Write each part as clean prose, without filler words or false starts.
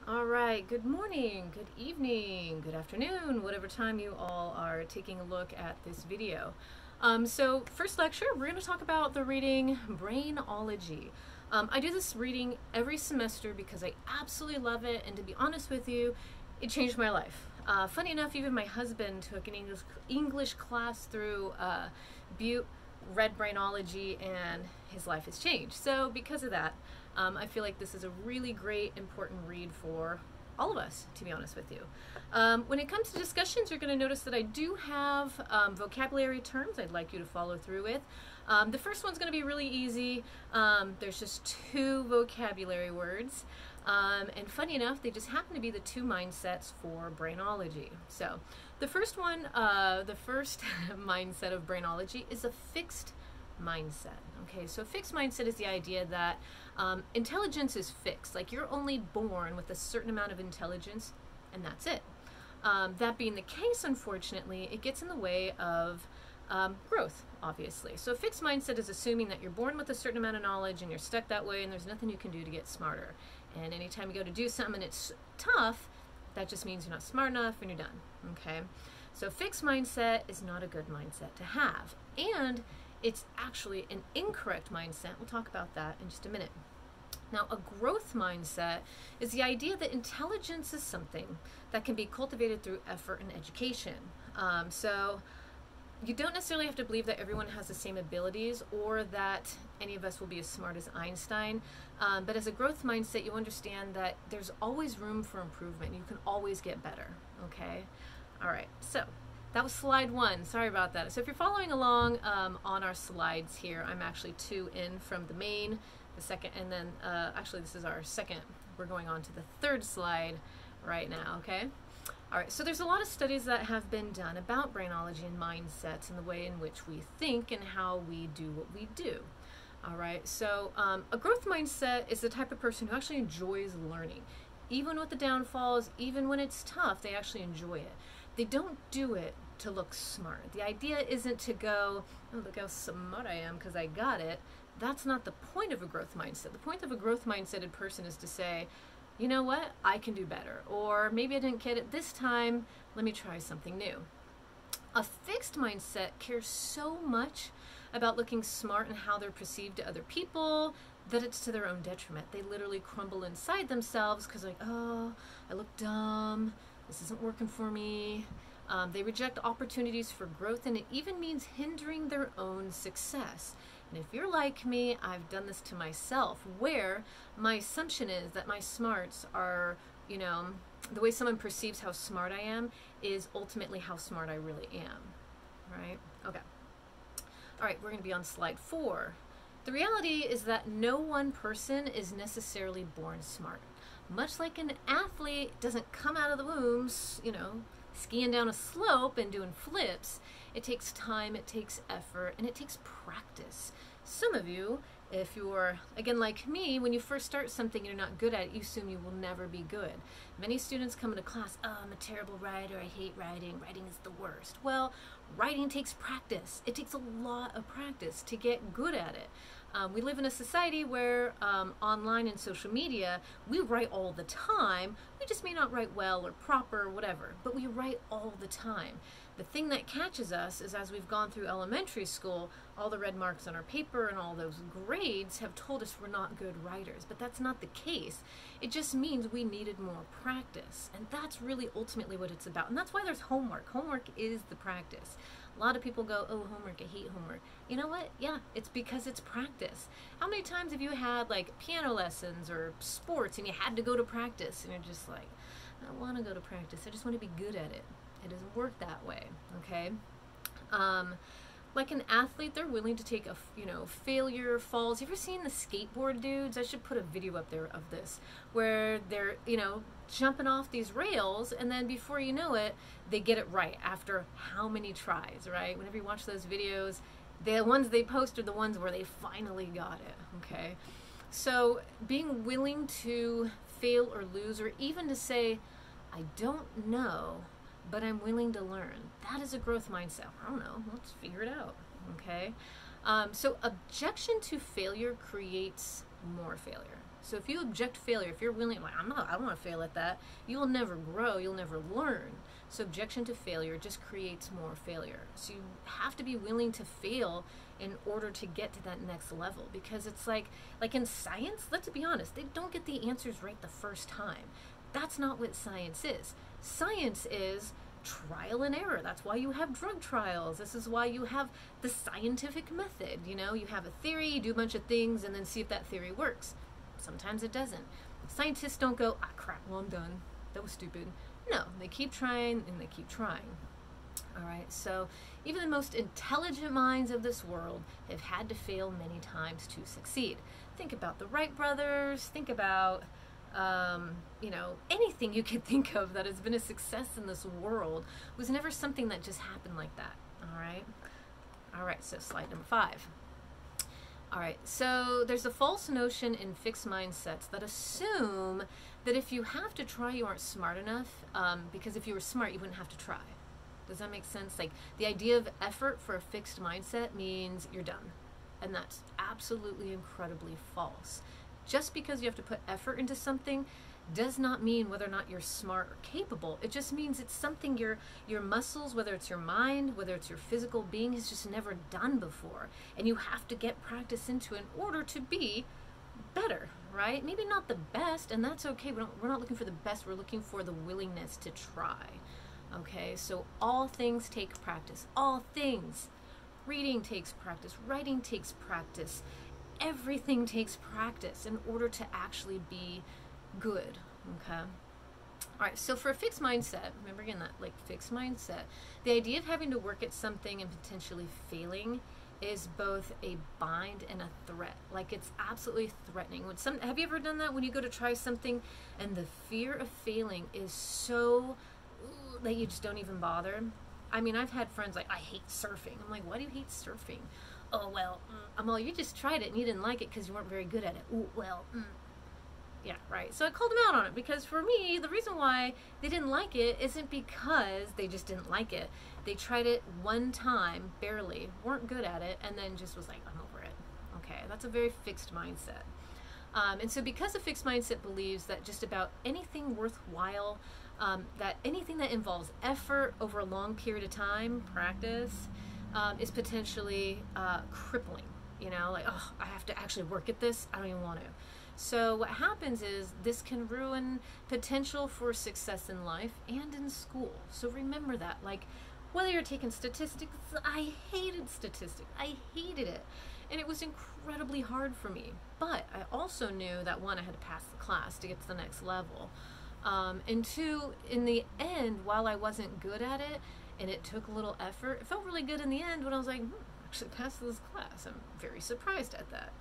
All right, good morning, good evening, good afternoon, whatever time you all are taking a look at this video. So first lecture, we're going to talk about the reading Brainology. I do this reading every semester because I absolutely love it, and to be honest with you, it changed my life. Funny enough, even my husband took an English class through Butte, read Brainology, and his life has changed. So because of that, I feel like this is a really great, important read for all of us, to be honest with you. When it comes to discussions, you're going to notice that I do have vocabulary terms I'd like you to follow through with. The first one's going to be really easy. There's just 2 vocabulary words. And funny enough, they just happen to be the 2 mindsets for Brainology. So the first one, the first mindset of Brainology is a fixed mindset. Okay, so a fixed mindset is the idea that intelligence is fixed. Like, you're only born with a certain amount of intelligence, and that's it. That being the case, unfortunately, it gets in the way of growth, obviously. So a fixed mindset is assuming that you're born with a certain amount of knowledge and you're stuck that way and there's nothing you can do to get smarter. And anytime you go to do something and it's tough, that just means you're not smart enough and you're done. Okay? So fixed mindset is not a good mindset to have. And it's actually an incorrect mindset. We'll talk about that in just a minute. Now, a growth mindset is the idea that intelligence is something that can be cultivated through effort and education. So you don't necessarily have to believe that everyone has the same abilities or that any of us will be as smart as Einstein. But as a growth mindset, you understand that there's always room for improvement. You can always get better. Okay? All right. So that was slide 1. Sorry about that. So if you're following along on our slides here, I'm actually 2 in from the main, the second, and then actually this is our second. We're going on to the 3rd slide right now, okay? All right, so there's a lot of studies that have been done about brainology and mindsets and the way in which we think and how we do what we do. All right, so a growth mindset is the type of person who actually enjoys learning. Even with the downfalls, even when it's tough, they actually enjoy it. They don't do it to look smart. The idea isn't to go, oh, look how smart I am because I got it. That's not the point of a growth mindset. The point of a growth mindseted person is to say, you know what, I can do better. Or maybe I didn't get it this time, let me try something new. A fixed mindset cares so much about looking smart and how they're perceived to other people that it's to their own detriment. They literally crumble inside themselves because like, oh, I look dumb, this isn't working for me. They reject opportunities for growth, and it even means hindering their own success. And if you're like me, I've done this to myself, where my assumption is that my smarts are, you know, the way someone perceives how smart I am is ultimately how smart I really am, right? Okay. All right, we're going to be on slide 4. The reality is that no one person is necessarily born smart. Much like an athlete doesn't come out of the womb, you know, skiing down a slope and doing flips. It takes time, it takes effort, and it takes practice. Some of you, if you're, again, like me, when you first start something and you're not good at it, you assume you will never be good. Many students come into class, oh, I'm a terrible writer, I hate writing, writing is the worst. Well, writing takes practice. It takes a lot of practice to get good at it. We live in a society where online and social media, we write all the time. We just may not write well or proper or whatever, but we write all the time. The thing that catches us is as we've gone through elementary school, all the red marks on our paper and all those grades have told us we're not good writers, but that's not the case. It just means we needed more practice, and that's really ultimately what it's about. And that's why there's homework. Homework is the practice. A lot of people go, oh, homework, I hate homework. You know what? Yeah, it's because it's practice. How many times have you had like piano lessons or sports and you had to go to practice and you're just like, I don't want to go to practice, I just want to be good at it. It doesn't work that way, okay? Like an athlete, they're willing to take a, failure, falls. You ever seen the skateboard dudes? I should put a video up there of this, where they're, jumping off these rails, and then before you know it, they get it right after how many tries, right? Whenever you watch those videos, the ones they post are the ones where they finally got it, okay? So being willing to fail or lose, or even to say, I don't know, but I'm willing to learn. That is a growth mindset. I don't know, let's figure it out, okay? So objection to failure creates more failure. So if you object failure, if you're willing, like, I don't want to fail at that, you will never grow, you'll never learn. So objection to failure just creates more failure. So you have to be willing to fail in order to get to that next level, because it's like in science, let's be honest, they don't get the answers right the first time. That's not what science is. Science is trial and error. That's why you have drug trials. This is why you have the scientific method. You know, you have a theory, you do a bunch of things, and then see if that theory works. Sometimes it doesn't. Scientists don't go, ah, crap, well, I'm done. That was stupid. No, they keep trying and they keep trying. All right, so even the most intelligent minds of this world have had to fail many times to succeed. Think about the Wright brothers. Think about you know, anything you could think of that has been a success in this world was never something that just happened like that. All right, so slide number 5. All right, so there's a false notion in fixed mindsets that assume that if you have to try, you aren't smart enough, because if you were smart, you wouldn't have to try. Does that make sense? Like, the idea of effort for a fixed mindset means you're done. And that's absolutely incredibly false. Just because you have to put effort into something does not mean whether or not you're smart or capable. It just means it's something your muscles, whether it's your mind, whether it's your physical being, has just never done before. And you have to get practice into in order to be better, right? Maybe not the best, and that's okay. We're not looking for the best. We're looking for the willingness to try. Okay, so all things take practice. All things. Reading takes practice. Writing takes practice. Everything takes practice in order to actually be good. Okay. All right, so for a fixed mindset, remember again that like fixed mindset, the idea of having to work at something and potentially failing is both a bind and a threat. Like, it's absolutely threatening. Have you ever done that when you go to try something and the fear of failing is so that you just don't even bother? I mean, I've had friends like, I hate surfing. I'm like, why do you hate surfing? Oh, well, I'm all, you just tried it and you didn't like it because you weren't very good at it. Ooh, well, yeah, right. So I called them out on it, because for me, the reason why they didn't like it isn't because they just didn't like it. They tried it one time, barely, weren't good at it, and then just was like, I'm over it. Okay, that's a very fixed mindset. And so because a fixed mindset believes that just about anything worthwhile, that anything that involves effort over a long period of time, practice, is potentially crippling. You know, like, oh, I have to actually work at this. I don't even want to. So what happens is this can ruin potential for success in life and in school. So remember that. Like, whether you're taking statistics, I hated statistics. I hated it. And it was incredibly hard for me. But I also knew that, one, I had to pass the class to get to the next level. And two, in the end, while I wasn't good at it, and it took a little effort, it felt really good in the end when I was like, I actually passed this class. I'm very surprised at that.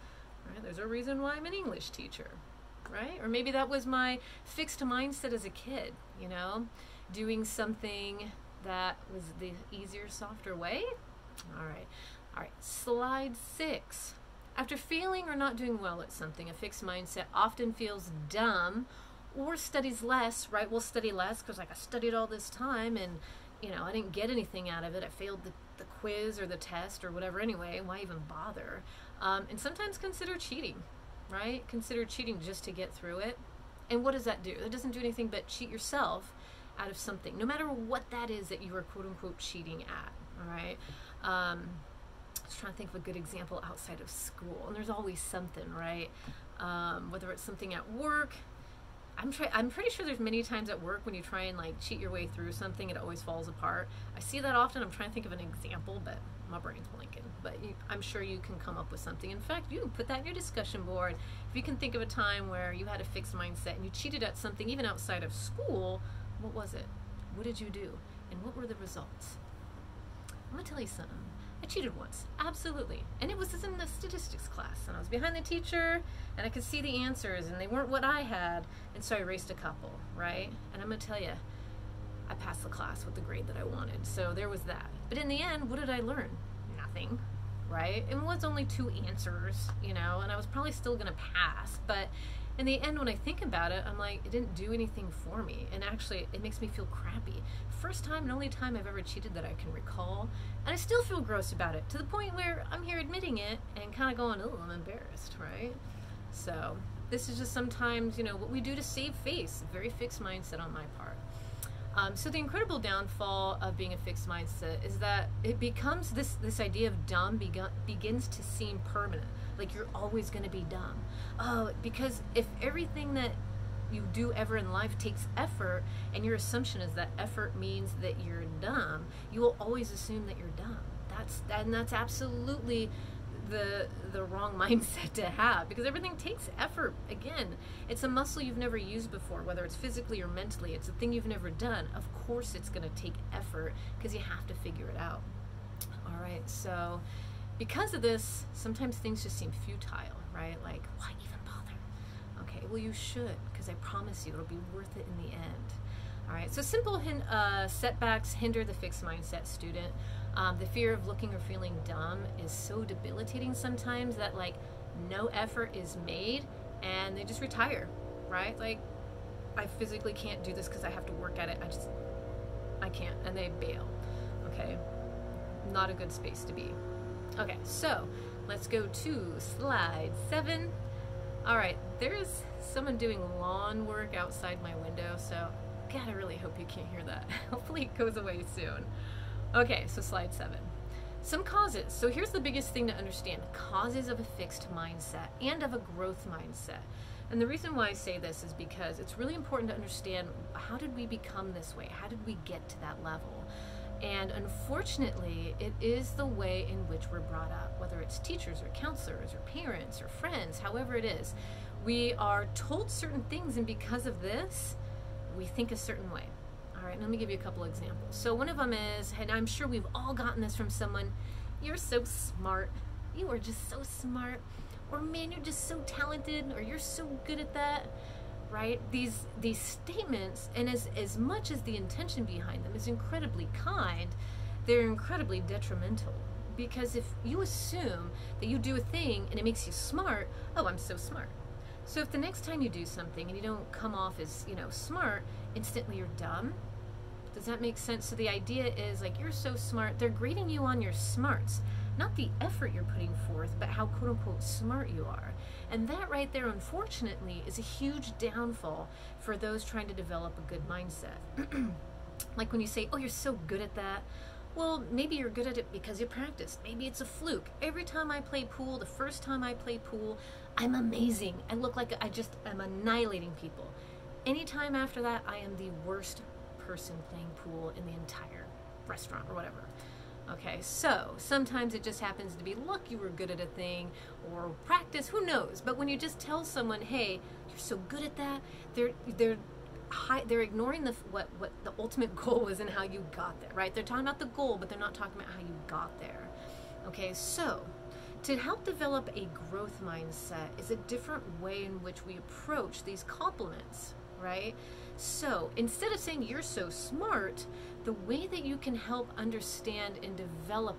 Right? There's a reason why I'm an English teacher, right? Or maybe that was my fixed mindset as a kid, you know, doing something that was the easier, softer way. All right, slide 6. After failing or not doing well at something, a fixed mindset often feels dumb or studies less, right? We'll study less because, like, I studied all this time and, you know, I didn't get anything out of it. I failed the quiz or the test or whatever anyway. Why even bother? And sometimes consider cheating, right? Consider cheating just to get through it. And what does that do? That doesn't do anything but cheat yourself out of something, no matter what that is that you are quote-unquote cheating at, all right? I was trying to think of a good example outside of school, and there's always something, right? Whether it's something at work. I'm pretty sure there's many times at work when you try and like cheat your way through something, it always falls apart. I see that often. I'm trying to think of an example, but my brain's blanking. But I'm sure you can come up with something. In fact, you can put that in your discussion board. If you can think of a time where you had a fixed mindset and you cheated at something even outside of school, what was it? What did you do? And what were the results? I'm gonna tell you something. I cheated once, absolutely. And it was in the statistics class, and I was behind the teacher, and I could see the answers, and they weren't what I had, and so I erased a couple, right? And I'm gonna tell you, I passed the class with the grade that I wanted, so there was that. But in the end, what did I learn? Nothing, right? It was only 2 answers, you know, and I was probably still gonna pass, but in the end, when I think about it, I'm like, it didn't do anything for me, and actually, it makes me feel crappy. First time and only time I've ever cheated that I can recall, and I still feel gross about it, to the point where I'm here admitting it and kind of going, oh, I'm embarrassed, right? So This is just sometimes, what we do to save face. A very fixed mindset on my part. So the incredible downfall of being a fixed mindset is that it becomes this idea of dumb begins to seem permanent. Like you're always going to be dumb. Because if everything that you do ever in life takes effort, and your assumption is that effort means that you're dumb, you will always assume that you're dumb. That's absolutely the wrong mindset to have, because everything takes effort. Again, it's a muscle you've never used before, whether it's physically or mentally. It's a thing you've never done. Of course it's going to take effort, because you have to figure it out. All right, so because of this, sometimes things just seem futile, right? Like, why even bother? Okay, well, you should, because I promise you it'll be worth it in the end. All right, so simple setbacks hinder the fixed mindset student. The fear of looking or feeling dumb is so debilitating sometimes that like no effort is made and they just retire, right? Like, I physically can't do this because I have to work at it. I can't, and they bail. Okay, not a good space to be. Okay, so let's go to slide 7. All right, there's someone doing lawn work outside my window, so God, I really hope you can't hear that. Hopefully it goes away soon. Okay, so slide 7. Some causes. So here's the biggest thing to understand. Causes of a fixed mindset and of a growth mindset. And the reason why I say this is because it's really important to understand, how did we become this way? How did we get to that level? And unfortunately, it is the way in which we're brought up, whether it's teachers or counselors or parents or friends, however it is. We are told certain things, and because of this, we think a certain way. All right, let me give you a couple examples. So one of them is, and I'm sure we've all gotten this from someone, you're so smart. You are just so smart. Or man, you're just so talented, or you're so good at that, right? These statements, and as much as the intention behind them is incredibly kind, they're incredibly detrimental. Because if you assume that you do a thing and it makes you smart, oh, I'm so smart. So if the next time you do something and you don't come off as, smart, instantly you're dumb. Does that make sense? So the idea is like, you're so smart. They're grading you on your smarts, not the effort you're putting forth, but how quote unquote smart you are. And that right there, unfortunately, is a huge downfall for those trying to develop a good mindset. Like when you say, oh, you're so good at that. Well, maybe you're good at it because you practiced. Maybe it's a fluke. Every time I play pool, the first time I play pool, I'm amazing. I look like I'm annihilating people. Anytime after that, I am the worst person playing pool in the entire restaurant or whatever. Okay, so sometimes it just happens to be, look, you were good at a thing, or practice, who knows? But when you just tell someone, hey, you're so good at that, they're ignoring what the ultimate goal was and how you got there, right? They're talking about the goal, but they're not talking about how you got there. Okay, so to help develop a growth mindset is a different way in which we approach these compliments, right? So instead of saying you're so smart, the way that you can help understand and develop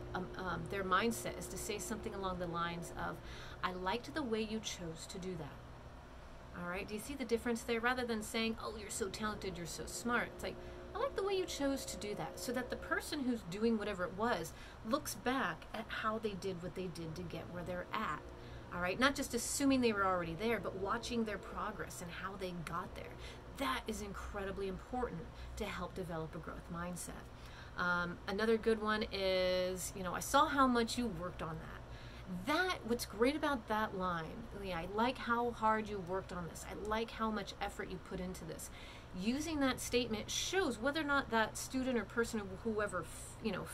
their mindset is to say something along the lines of, I liked the way you chose to do that. All right, do you see the difference there? Rather than saying, oh, you're so talented, you're so smart. It's like, I like the way you chose to do that, so that the person who's doing whatever it was looks back at how they did what they did to get where they're at. All right, not just assuming they were already there, but watching their progress and how they got there. That is incredibly important to help develop a growth mindset. Another good one is, I saw how much you worked on that. What's great about that line, I like how hard you worked on this. I like how much effort you put into this. Using that statement shows whether or not that student or person or whoever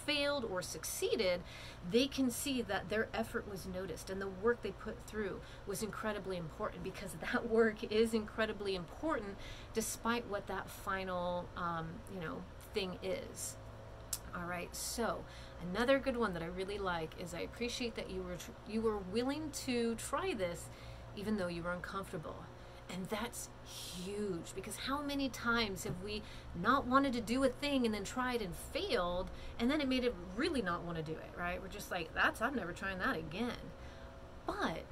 failed or succeeded, they can see that their effort was noticed and the work they put through was incredibly important, because that work is incredibly important despite what that final thing is. All right, so another good one that I really like is, I appreciate that you were willing to try this even though you were uncomfortable. And that's huge, because how many times have we not wanted to do a thing and then tried and failed, and then it made it really not want to do it, right? We're just like, I'm never trying that again. But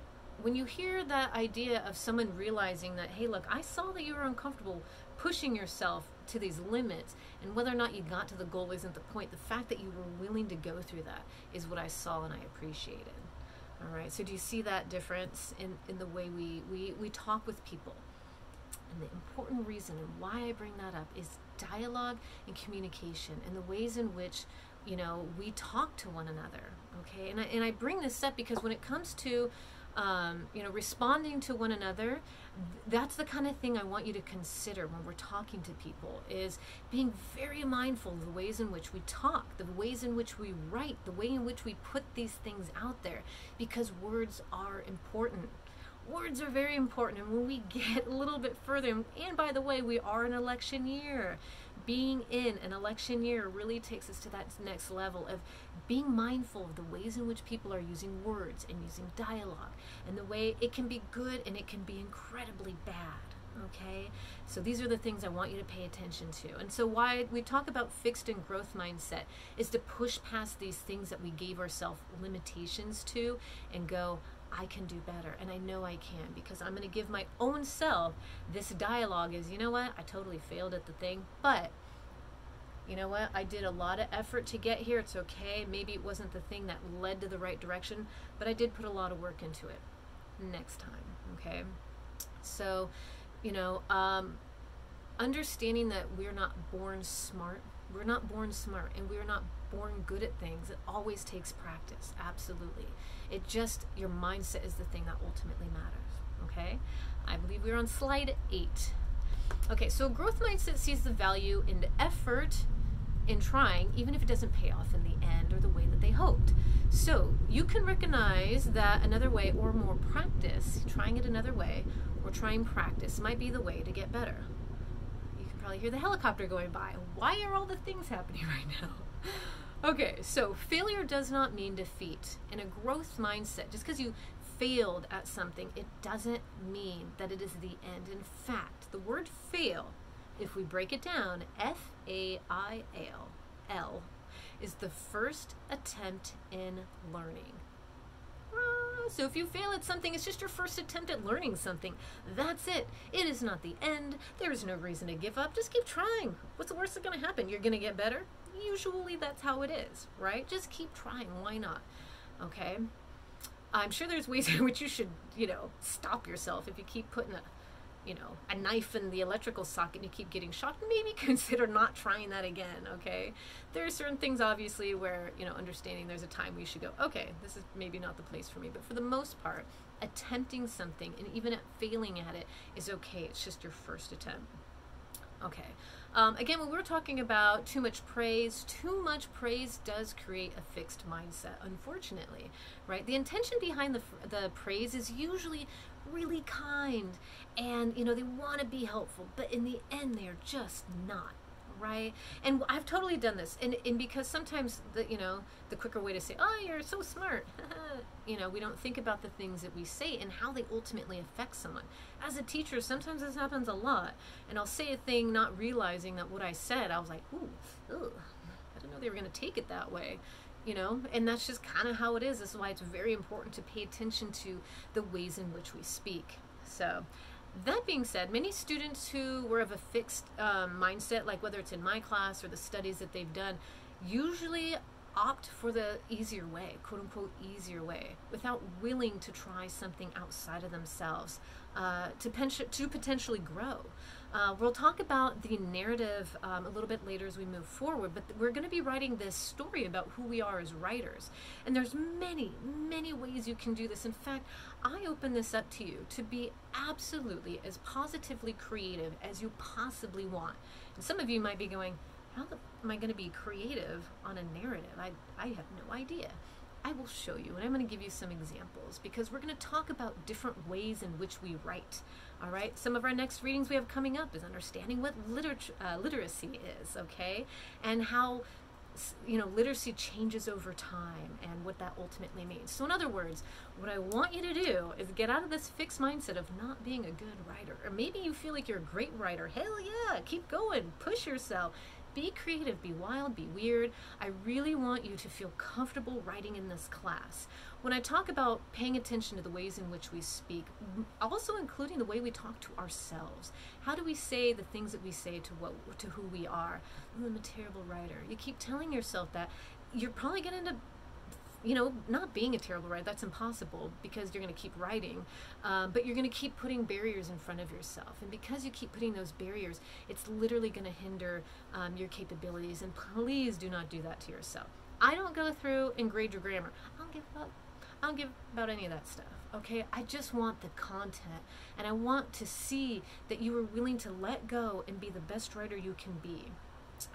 when you hear that idea of someone realizing that, hey, look, I saw that you were uncomfortable pushing yourself to these limits, and whether or not you got to the goal isn't the point. The fact that you were willing to go through that is what I saw and I appreciated. All right, so do you see that difference in the way we talk with people? And the important reason and why I bring that up is dialogue and communication and the ways in which, we talk to one another, okay? And I bring this up because when it comes to, responding to one another, that's the kind of thing I want you to consider when we're talking to people, is being very mindful of the ways in which we talk, the ways in which we write, the way in which we put these things out there, because words are important. Words are very important, and when we get a little bit further, and by the way, we are an election year. Being in an election year really takes us to that next level of being mindful of the ways in which people are using words and using dialogue, and the way it can be good and it can be incredibly bad. Okay, so these are the things I want you to pay attention to. And so why we talk about fixed and growth mindset is to push past these things that we gave ourselves limitations to and go, I can do better, and I know I can, because I'm going to give my own self this dialogue is, you know what, I totally failed at the thing, but you know what, I did a lot of effort to get here. It's okay. Maybe it wasn't the thing that led to the right direction, but I did put a lot of work into it. Next time, okay? So, understanding that we're not born smart. We're not born smart, and we're not born good at things. It always takes practice, absolutely. It just, your mindset is the thing that ultimately matters, okay? I believe we're on slide 8. Okay, so growth mindset sees the value in the effort in trying, even if it doesn't pay off in the end or the way that they hoped. So you can recognize that another way, or more practice, trying it another way, or trying practice might be the way to get better. You can probably hear the helicopter going by. Why are all the things happening right now? Okay, so failure does not mean defeat. In a growth mindset, just because you failed at something, it doesn't mean that it is the end. In fact, the word fail, if we break it down, F-A-I-L, is the first attempt in learning. So if you fail at something, it's just your first attempt at learning something. That's it. It is not the end. There is no reason to give up. Just keep trying. What's the worst that's going to happen? You're going to get better? Usually that's how it is, right? Just keep trying. Why not? Okay? I'm sure there's ways in which you should, stop yourself if you keep putting a knife in the electrical socket and you keep getting shocked. Maybe consider not trying that again, okay? There are certain things, obviously, where, understanding there's a time we should go, okay, this is maybe not the place for me. But for the most part, attempting something, and even at failing at it, is okay. It's just your first attempt. Okay. Again, when we're talking about too much praise does create a fixed mindset, unfortunately, right? The intention behind the praise is usually really kind, and, they want to be helpful, but in the end, they're just not, right? And I've totally done this, and because sometimes, the quicker way to say, oh, you're so smart, we don't think about the things that we say and how they ultimately affect someone. As a teacher, sometimes this happens a lot, and I'll say a thing not realizing that what I said, I was like, ooh, ugh, I didn't know they were going to take it that way. And that's just kind of how it is. This is why it's very important to pay attention to the ways in which we speak. So that being said, many students who were of a fixed mindset, like whether it's in my class or the studies that they've done, usually opt for the easier way, quote unquote easier way, without willing to try something outside of themselves to potentially grow. We'll talk about the narrative a little bit later as we move forward, but we're going to be writing this story about who we are as writers. And there's many, many ways you can do this. In fact, I open this up to you to be absolutely as positively creative as you possibly want. And some of you might be going, how am I going to be creative on a narrative? I have no idea. I will show you, and I'm going to give you some examples, because we're going to talk about different ways in which we write. All right, some of our next readings we have coming up is understanding what literacy is, okay, and how literacy changes over time and what that ultimately means. So in other words, what I want you to do is get out of this fixed mindset of not being a good writer. Or maybe you feel like you're a great writer. Hell yeah, keep going, push yourself. Be creative, be wild, be weird. I really want you to feel comfortable writing in this class. When I talk about paying attention to the ways in which we speak, also including the way we talk to ourselves. How do we say the things that we say to who we are? I'm a terrible writer. You keep telling yourself that, you're probably going to end up you know, not being a terrible writer, that's impossible because you're going to keep writing, but you're going to keep putting barriers in front of yourself. And because you keep putting those barriers, it's literally going to hinder your capabilities. And please do not do that to yourself. I don't go through and grade your grammar. I don't give about any of that stuff. Okay, I just want the content, and I want to see that you are willing to let go and be the best writer you can be.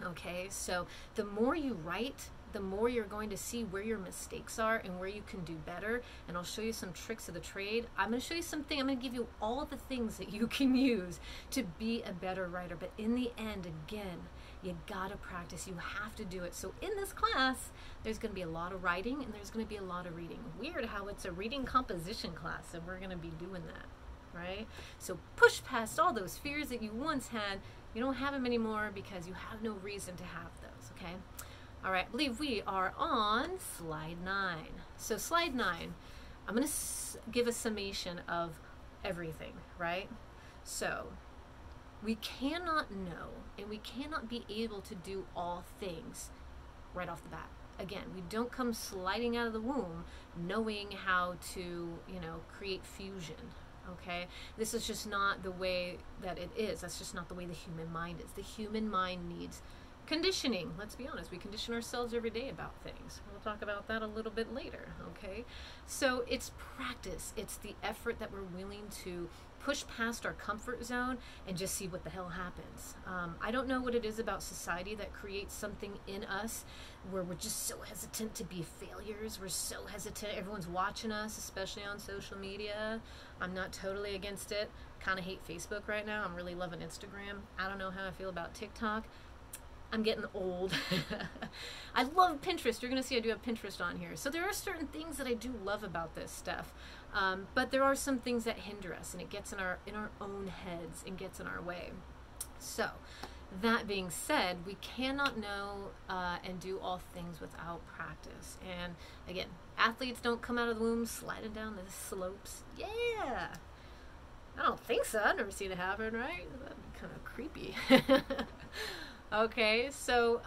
Okay, so the more you write, the more you're going to see where your mistakes are and where you can do better. And I'll show you some tricks of the trade. I'm going to show you something. I'm going to give you all the things that you can use to be a better writer. But in the end, again, you gotta practice. You have to do it. So in this class, there's going to be a lot of writing and there's going to be a lot of reading. Weird how it's a reading composition class and we're going to be doing that, right? So push past all those fears that you once had. You don't have them anymore because you have no reason to have those, okay? All right, I believe we are on slide 9. So slide 9, I'm going to give a summation of everything, right? So we cannot know and we cannot be able to do all things right off the bat. Again, we don't come sliding out of the womb knowing how to, you know, create fusion. Okay, this is just not the way that it is. That's just not the way the human mind is. The human mind needs conditioning. Let's be honest, we condition ourselves every day about things. We'll talk about that a little bit later, okay? So it's practice. It's the effort that we're willing to push past our comfort zone and just see what the hell happens. I don't know what it is about society that creates something in us where we're just so hesitant to be failures. We're so hesitant. Everyone's watching us, especially on social media. I'm not totally against it. Kind of hate Facebook right now. I'm really loving Instagram. I don't know how I feel about TikTok. I'm getting old. I love Pinterest. You're going to see I do have Pinterest on here. So there are certain things that I do love about this stuff. But there are some things that hinder us, and it gets in our own heads and gets in our way. So that being said, we cannot know and do all things without practice. And again, athletes don't come out of the womb sliding down the slopes. Yeah. I don't think so. I've never seen it happen, right? That'd be kind of creepy. Okay, so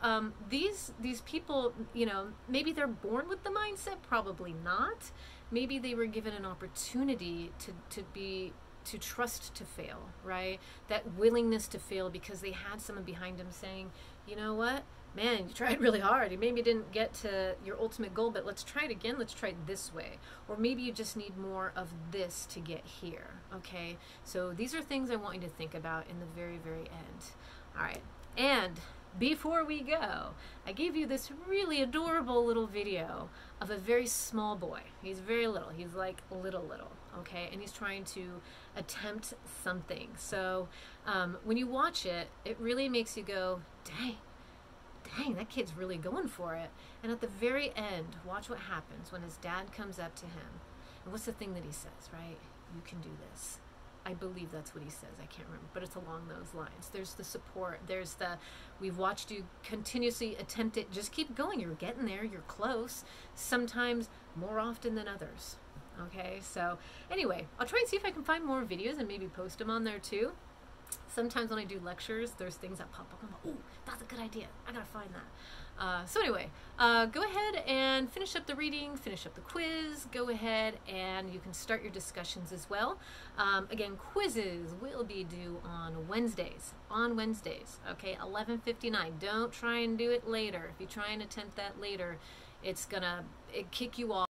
these people, you know, maybe they're born with the mindset, probably not. Maybe they were given an opportunity to trust to fail, right? That willingness to fail because they had someone behind them saying, you know what, man, you tried really hard. You maybe didn't get to your ultimate goal, but let's try it again. Let's try it this way. Or maybe you just need more of this to get here, okay? So these are things I want you to think about in the very, very end. All right. And before we go, I gave you this really adorable little video of a very small boy. He's very little. He's like little, okay? And he's trying to attempt something. So when you watch it, it really makes you go, dang, that kid's really going for it. And at the very end, watch what happens when his dad comes up to him. And what's the thing that he says, right? You can do this. I believe that's what he says. I can't remember, but it's along those lines. There's the support. There's the, we've watched you continuously attempt it. Just keep going. You're getting there. You're close. Sometimes more often than others. Okay, so anyway, I'll try and see if I can find more videos and maybe post them on there too. Sometimes when I do lectures, there's things that pop up. I'm like, oh, that's a good idea. I gotta find that. So anyway, go ahead and finish up the reading, finish up the quiz. Go ahead and you can start your discussions as well. Again, quizzes will be due on Wednesdays. Okay, 11:59. Don't try and do it later. If you try and attempt that later, it's gonna kick you off.